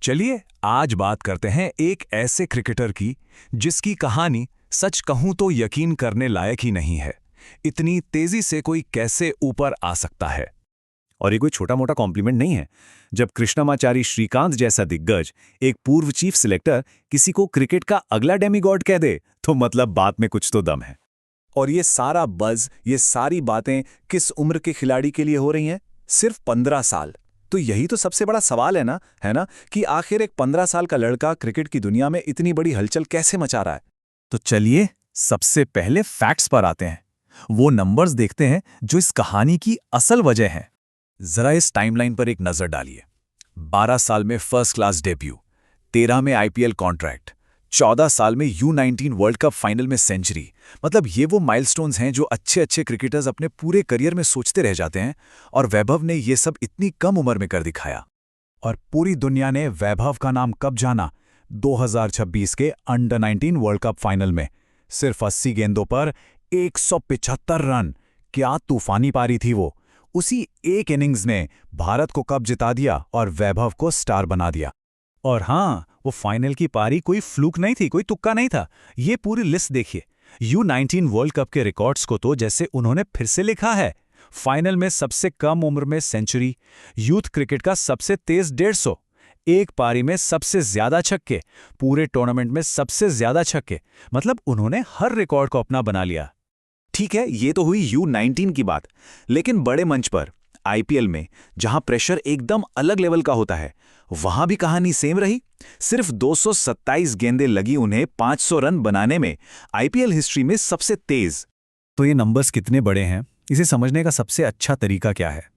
चलिए आज बात करते हैं एक ऐसे क्रिकेटर की जिसकी कहानी सच कहूं तो यकीन करने लायक ही नहीं है। इतनी तेजी से कोई कैसे ऊपर आ सकता है। और ये कोई छोटा मोटा कॉम्प्लीमेंट नहीं है। जब कृष्णमाचारी श्रीकांत जैसा दिग्गज, एक पूर्व चीफ सिलेक्टर, किसी को क्रिकेट का अगला डेमीगॉड कह दे तो मतलब बात में कुछ तो दम है। और ये सारा बज़, ये सारी बातें किस उम्र के खिलाड़ी के लिए हो रही हैं? सिर्फ 15 साल। तो यही तो सबसे बड़ा सवाल है ना कि आखिर एक 15 साल का लड़का क्रिकेट की दुनिया में इतनी बड़ी हलचल कैसे मचा रहा है। तो चलिए सबसे पहले फैक्ट्स पर आते हैं। वो नंबर्स देखते हैं जो इस कहानी की असल वजह है। जरा इस टाइमलाइन पर एक नजर डालिए। 12 साल में फर्स्ट क्लास डेब्यू, 13 में आईपीएल कॉन्ट्रैक्ट, 14 साल में U19 वर्ल्ड कप फाइनल में सेंचुरी। मतलब ये वो माइलस्टोन्स हैं जो अच्छे अच्छे क्रिकेटर्स अपने पूरे करियर में सोचते रह जाते हैं, और वैभव ने ये सब इतनी कम उम्र में कर दिखाया। और पूरी दुनिया ने वैभव का नाम कब जाना? 2026 के अंडर 19 वर्ल्ड कप फाइनल में सिर्फ 80 गेंदों पर 175 रन। क्या तूफानी पारी थी वो। उसी एक इनिंग्स ने भारत को कप जिता दिया और वैभव को स्टार बना दिया। और हाँ, वो फाइनल की पारी कोई फ्लूक नहीं थी, कोई तुक्का नहीं था। ये पूरी लिस्ट देखिए। U19 वर्ल्ड कप के रिकॉर्ड्स को तो जैसे उन्होंने फिर से लिखा है। फाइनल में सबसे कम उम्र में सेंचुरी, यूथ क्रिकेट का सबसे तेज 150, एक पारी में सबसे ज्यादा छक्के, पूरे टूर्नामेंट में सबसे ज्यादा छक्के। मतलब उन्होंने हर रिकॉर्ड को अपना बना लिया। ठीक है, ये तो हुई U19 की बात, लेकिन बड़े मंच पर आईपीएल में जहां प्रेशर एकदम अलग लेवल का होता है, वहां भी कहानी सेम रही। सिर्फ 227 गेंदें लगी उन्हें 500 रन बनाने में, आईपीएल हिस्ट्री में सबसे तेज। तो ये नंबर्स कितने बड़े हैं, इसे समझने का सबसे अच्छा तरीका क्या है?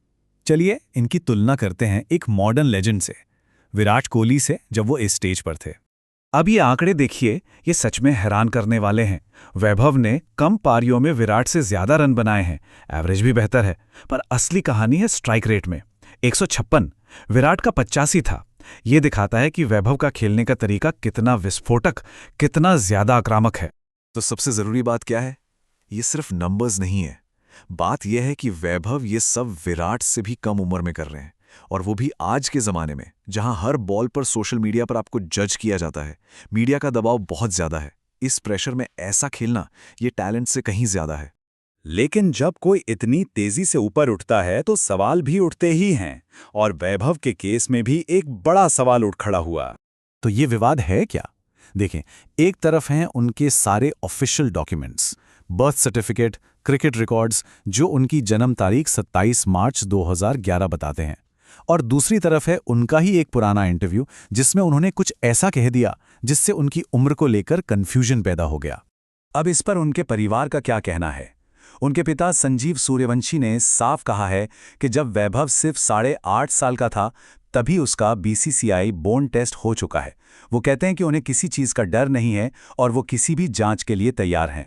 चलिए इनकी तुलना करते हैं एक मॉडर्न लेजेंड से, विराट कोहली से, जब वो इस स्टेज पर थे। अब ये आंकड़े देखिए, ये सच में हैरान करने वाले हैं। वैभव ने कम पारियों में विराट से ज्यादा रन बनाए हैं, एवरेज भी बेहतर है, पर असली कहानी है स्ट्राइक रेट में। 156, विराट का 85 था। ये दिखाता है कि वैभव का खेलने का तरीका कितना विस्फोटक, कितना ज्यादा आक्रामक है। तो सबसे जरूरी बात क्या है? ये सिर्फ नंबर्स नहीं है। बात यह है कि वैभव ये सब विराट से भी कम उम्र में कर रहे हैं, और वो भी आज के ज़माने में जहां हर बॉल पर सोशल मीडिया पर आपको जज किया जाता है। मीडिया का दबाव बहुत ज़्यादा है। इस प्रेशर में ऐसा खेलना ये टैलेंट से कहीं ज़्यादा है। लेकिन जब कोई इतनी तेजी से ऊपर उठता है तो सवाल भी उठते ही हैं, और वैभव के केस में भी एक बड़ा सवाल उठ खड़ा हुआ। तो ये विवाद है क्या? देखें, एक तरफ हैं उनके सारे official documents, birth certificate, cricket records, जो उनकी जन्म तारीख 27 मार्च 2011 बताते हैं। और दूसरी तरफ है उनका ही एक पुराना इंटरव्यू, जिसमें उन्होंने कुछ ऐसा कह दिया जिससे उनकी उम्र को लेकर कंफ्यूजन पैदा हो गया। अब इस पर उनके परिवार का क्या कहना है? उनके पिता संजीव सूर्यवंशी ने साफ कहा है कि जब वैभव सिर्फ 8.5 साल का था तभी उसका BCCI बोन टेस्ट हो चुका है। वो कहते हैं कि उन्हें किसी चीज का डर नहीं है और वो किसी भी जांच के लिए तैयार हैं।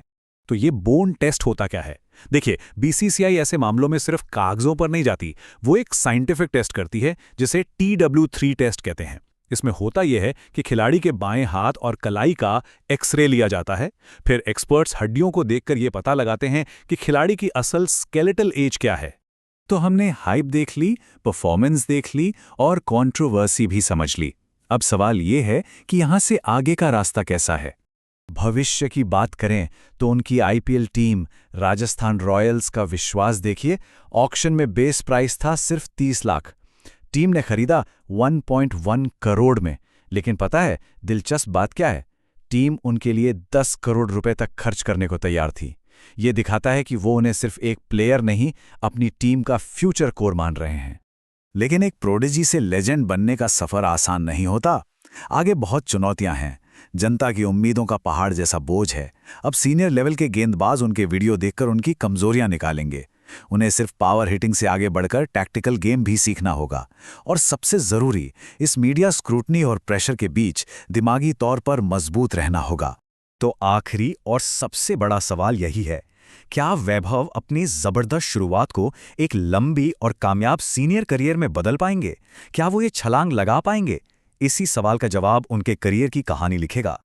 तो ये बोन टेस्ट होता क्या है? देखिए, BCCI ऐसे मामलों में सिर्फ कागजों पर नहीं जाती, वो एक साइंटिफिक टेस्ट करती है जिसे TW3 टेस्ट कहते हैं। इसमें होता यह है कि खिलाड़ी के बाएं हाथ और कलाई का एक्सरे लिया जाता है। फिर एक्सपर्ट्स हड्डियों को देखकर यह पता लगाते हैं कि खिलाड़ी की असल स्केलेटल एज क्या है। तो हमने हाइप देख ली, परफॉर्मेंस देख ली और कंट्रोवर्सी भी समझ ली। अब सवाल ये है कि यहां से आगे का रास्ता कैसा है। भविष्य की बात करें तो उनकी आईपीएल टीम राजस्थान रॉयल्स का विश्वास देखिए। ऑक्शन में बेस प्राइस था सिर्फ 30 लाख। टीम ने खरीदा 1.1 करोड़ में। लेकिन पता है दिलचस्प बात क्या है? टीम उनके लिए 10 करोड़ रुपए तक खर्च करने को तैयार थी। ये दिखाता है कि वो उन्हें सिर्फ एक प्लेयर नहीं, अपनी टीम का फ्यूचर कोर मान रहे हैं। लेकिन एक प्रोडिजी से लेजेंड बनने का सफर आसान नहीं होता। आगे बहुत चुनौतियां हैं। जनता की उम्मीदों का पहाड़ जैसा बोझ है। अब सीनियर लेवल के गेंदबाज उनके वीडियो देखकर उनकी कमजोरियां निकालेंगे। उन्हें सिर्फ पावर हिटिंग से आगे बढ़कर टैक्टिकल गेम भी सीखना होगा। और सबसे जरूरी, इस मीडिया स्क्रूटनी और प्रेशर के बीच दिमागी तौर पर मजबूत रहना होगा। तो आखिरी और सबसे बड़ा सवाल यही है, क्या वैभव अपनी जबरदस्त शुरुआत को एक लंबी और कामयाब सीनियर करियर में बदल पाएंगे? क्या वो ये छलांग लगा पाएंगे? इसी सवाल का जवाब उनके करियर की कहानी लिखेगा।